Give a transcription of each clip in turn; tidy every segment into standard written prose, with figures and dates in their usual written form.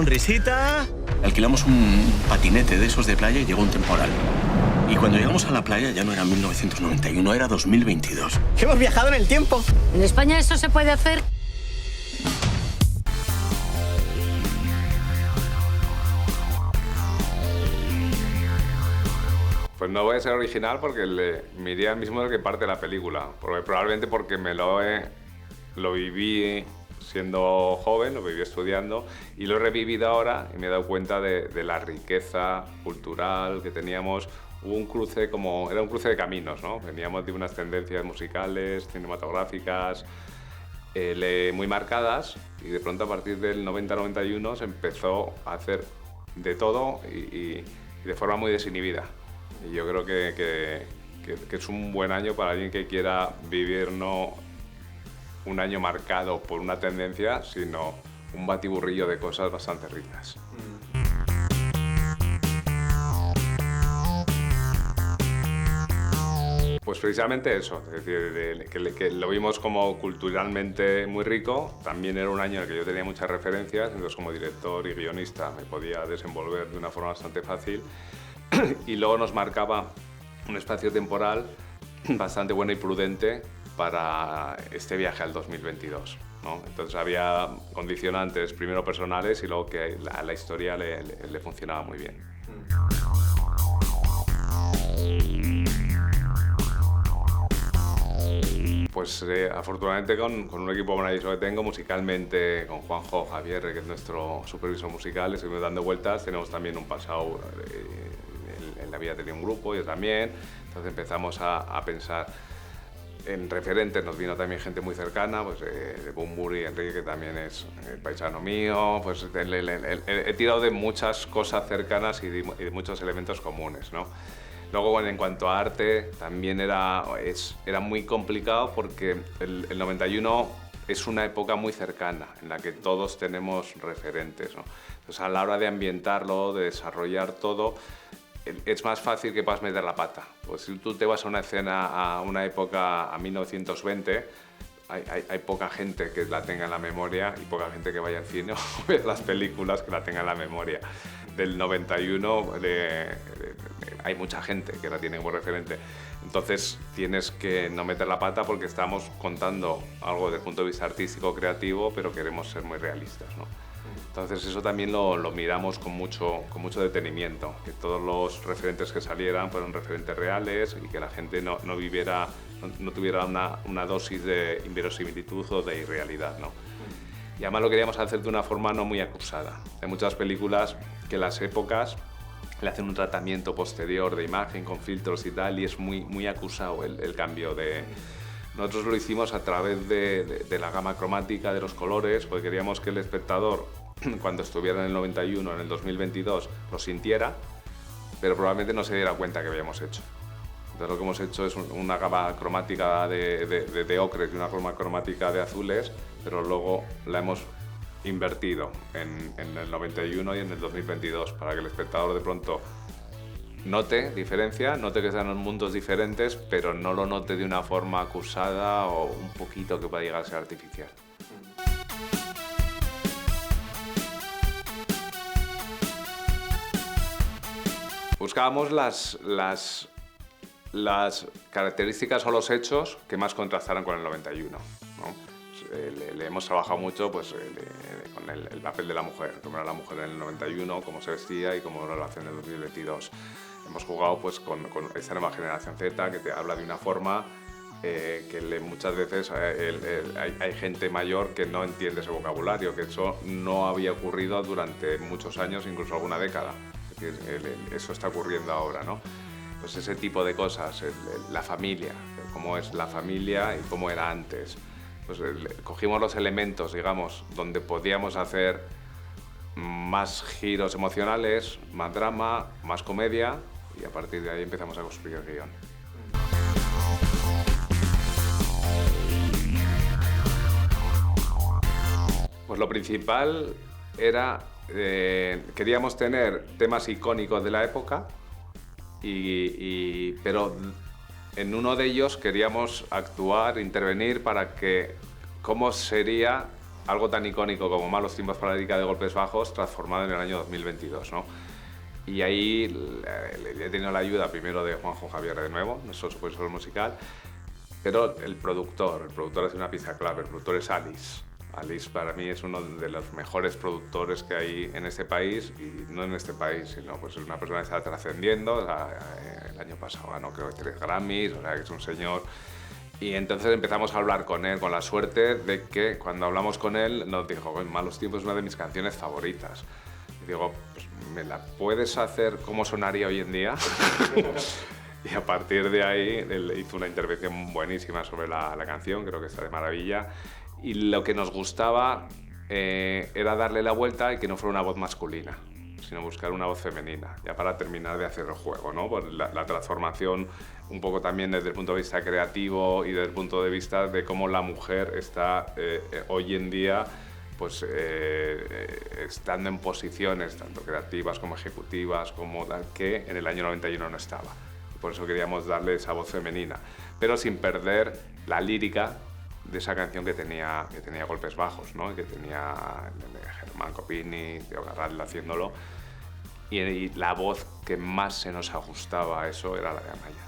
sonrisita. Alquilamos un patinete de esos de playa y llegó un temporal. Y cuando llegamos a la playa ya no era 1991, era 2022. Hemos viajado en el tiempo. ¿En España eso se puede hacer? Pues no voy a ser original porque me iría al mismo del que parte la película. Probablemente porque lo viví siendo joven, lo viví estudiando y lo he revivido ahora y me he dado cuenta de la riqueza cultural que teníamos. Hubo un cruce era un cruce de caminos, ¿no? Veníamos de unas tendencias musicales, cinematográficas, muy marcadas y de pronto a partir del 90-91 se empezó a hacer de todo y de forma muy desinhibida. Y yo creo que es un buen año para alguien que quiera vivir no un año marcado por una tendencia, sino un batiburrillo de cosas bastante ricas. Pues precisamente eso, es decir, que lo vimos como culturalmente muy rico. También era un año en el que yo tenía muchas referencias, entonces como director y guionista me podía desenvolver de una forma bastante fácil. Y luego nos marcaba un espacio temporal bastante bueno y prudente para este viaje al 2022, ¿no? Entonces había condicionantes, primero personales y luego que a la historia le funcionaba muy bien. Pues afortunadamente con un equipo maravilloso que tengo musicalmente, con Juanjo Javier, que es nuestro supervisor musical, estuvimos dando vueltas, tenemos también un pasado, en la vida tenía un grupo, yo también, entonces empezamos a pensar en referentes, nos vino también gente muy cercana, pues de Bunbury, Enrique, que también es paisano mío, pues he tirado de muchas cosas cercanas y de muchos elementos comunes, ¿no? Luego, bueno, en cuanto a arte, también era muy complicado porque el 91 es una época muy cercana en la que todos tenemos referentes, ¿no? Entonces, a la hora de ambientarlo, de desarrollar todo, es más fácil que puedas meter la pata. Pues si tú te vas a una escena, a una época, a 1920, hay poca gente que la tenga en la memoria y poca gente que vaya al cine o vea las películas que la tenga en la memoria. Del 91 hay mucha gente que la tiene como referente. Entonces tienes que no meter la pata porque estamos contando algo desde el punto de vista artístico, creativo, pero queremos ser muy realistas, ¿no? Entonces eso también lo miramos con mucho detenimiento, que todos los referentes que salieran fueran referentes reales y que la gente no tuviera una dosis de inverosimilitud o de irrealidad, ¿no? Y además lo queríamos hacer de una forma no muy acusada. Hay muchas películas que las épocas le hacen un tratamiento posterior de imagen con filtros y tal y es muy acusado el cambio de... Nosotros lo hicimos a través de la gama cromática de los colores, porque queríamos que el espectador, cuando estuviera en el 91, en el 2022, lo sintiera, pero probablemente no se diera cuenta que habíamos hecho. Entonces lo que hemos hecho es una gama cromática de ocres y una gama cromática de azules, pero luego la hemos invertido en el 91 y en el 2022 para que el espectador de pronto note diferencia, note que sean mundos diferentes, pero no lo note de una forma acusada o un poquito que pueda llegar a ser artificial. Buscábamos las características o los hechos que más contrastaran con el 91, ¿no? Le hemos trabajado mucho pues, con el papel de la mujer, cómo era la mujer en el 91, cómo se vestía y cómo era la relación en el 2022. Hemos jugado pues, con esta nueva generación Z que te habla de una forma que muchas veces hay gente mayor que no entiende ese vocabulario, que eso no había ocurrido durante muchos años, incluso alguna década. Es decir, eso está ocurriendo ahora, ¿no? Pues ese tipo de cosas, la familia, cómo es la familia y cómo era antes. Pues cogimos los elementos, digamos, donde podíamos hacer más giros emocionales, más drama, más comedia y a partir de ahí empezamos a construir el guión. Pues lo principal era, queríamos tener temas icónicos de la época, pero en uno de ellos queríamos actuar, intervenir para que cómo sería algo tan icónico como Malos tiempos para la lírica de Golpes Bajos transformado en el año 2022, ¿no? Y ahí he tenido la ayuda primero de Juanjo Javier de nuevo, nuestro supervisor musical, pero el productor es una pieza clave, el productor es Alice. Alice para mí es uno de los mejores productores que hay en este país, y no en este país, sino pues es una persona que está trascendiendo. O sea, el año pasado ganó creo que 3 Grammys, o sea que es un señor. Y entonces empezamos a hablar con él, con la suerte de que cuando hablamos con él nos dijo: Malos tiempos es una de mis canciones favoritas. Y digo, pues, ¿me la puedes hacer como sonaría hoy en día? Y a partir de ahí él hizo una intervención buenísima sobre la canción, creo que está de maravilla. Y lo que nos gustaba era darle la vuelta y que no fuera una voz masculina, sino buscar una voz femenina, ya para terminar de hacer el juego, ¿no? Por la transformación un poco también desde el punto de vista creativo y desde el punto de vista de cómo la mujer está hoy en día pues, estando en posiciones tanto creativas como ejecutivas, como tal, que en el año 91 no estaba. Por eso queríamos darle esa voz femenina, pero sin perder la lírica de esa canción que tenía Golpes Bajos, ¿no? Que tenía Germán Copini, Teo Garral haciéndolo, y la voz que más se nos ajustaba a eso era la de Amaya.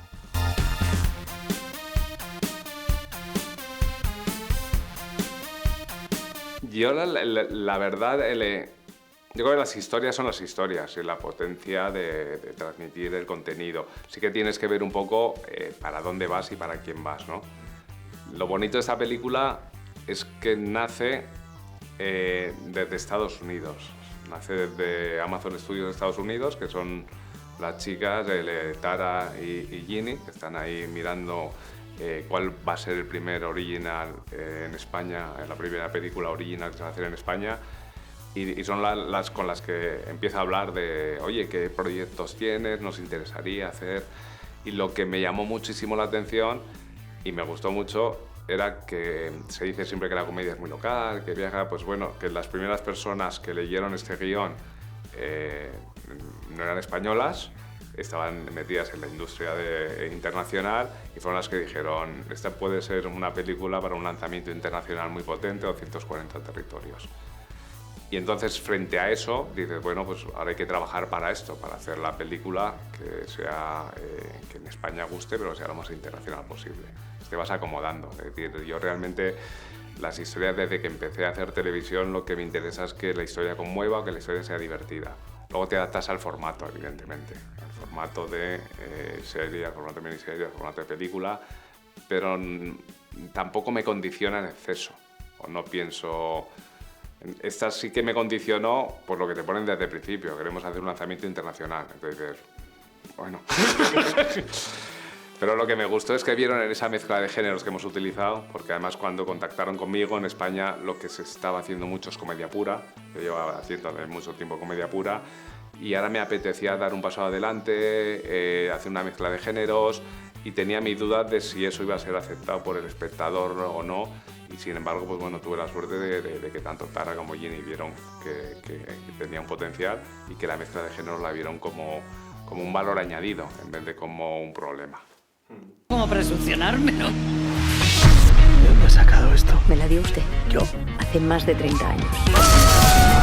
Yo la verdad, yo creo que las historias son las historias y la potencia de transmitir el contenido. Sí que tienes que ver un poco para dónde vas y para quién vas, ¿no? Lo bonito de esta película es que nace desde Estados Unidos. Nace desde Amazon Studios de Estados Unidos, que son las chicas, Tara y Ginny, que están ahí mirando cuál va a ser el primer original en España, la primera película original que se va a hacer en España. Y son las con las que empieza a hablar de, oye, ¿qué proyectos tienes? Nos interesaría hacer. Y lo que me llamó muchísimo la atención y me gustó mucho era que se dice siempre que la comedia es muy local, que viaja, pues bueno, que las primeras personas que leyeron este guión no eran españolas, estaban metidas en la industria internacional y fueron las que dijeron: esta puede ser una película para un lanzamiento internacional muy potente, 240 territorios. Y entonces, frente a eso, dices, bueno, pues ahora hay que trabajar para esto, para hacer la película que sea, que en España guste, pero sea lo más internacional posible. Te vas acomodando. Es decir, yo realmente, las historias, desde que empecé a hacer televisión, lo que me interesa es que la historia conmueva o que la historia sea divertida. Luego te adaptas al formato, evidentemente, al formato de serie, al formato de miniserie, al formato de película, pero tampoco me condiciona en exceso, o no pienso... Esta sí que me condicionó por lo que te ponen desde el principio. Queremos hacer un lanzamiento internacional. Entonces, bueno. Pero lo que me gustó es que vieron en esa mezcla de géneros que hemos utilizado, porque además cuando contactaron conmigo en España lo que se estaba haciendo mucho es comedia pura. Yo llevaba haciendo mucho tiempo comedia pura y ahora me apetecía dar un paso adelante, hacer una mezcla de géneros, y tenía mis dudas de si eso iba a ser aceptado por el espectador o no. Y sin embargo, pues bueno, tuve la suerte de que tanto Tara como Ginny vieron que tenía un potencial y que la mezcla de géneros la vieron como un valor añadido en vez de como un problema. ¿Cómo presuncionármelo? ¿De dónde has sacado esto? Me la dio usted. ¿Yo? Hace más de 30 años.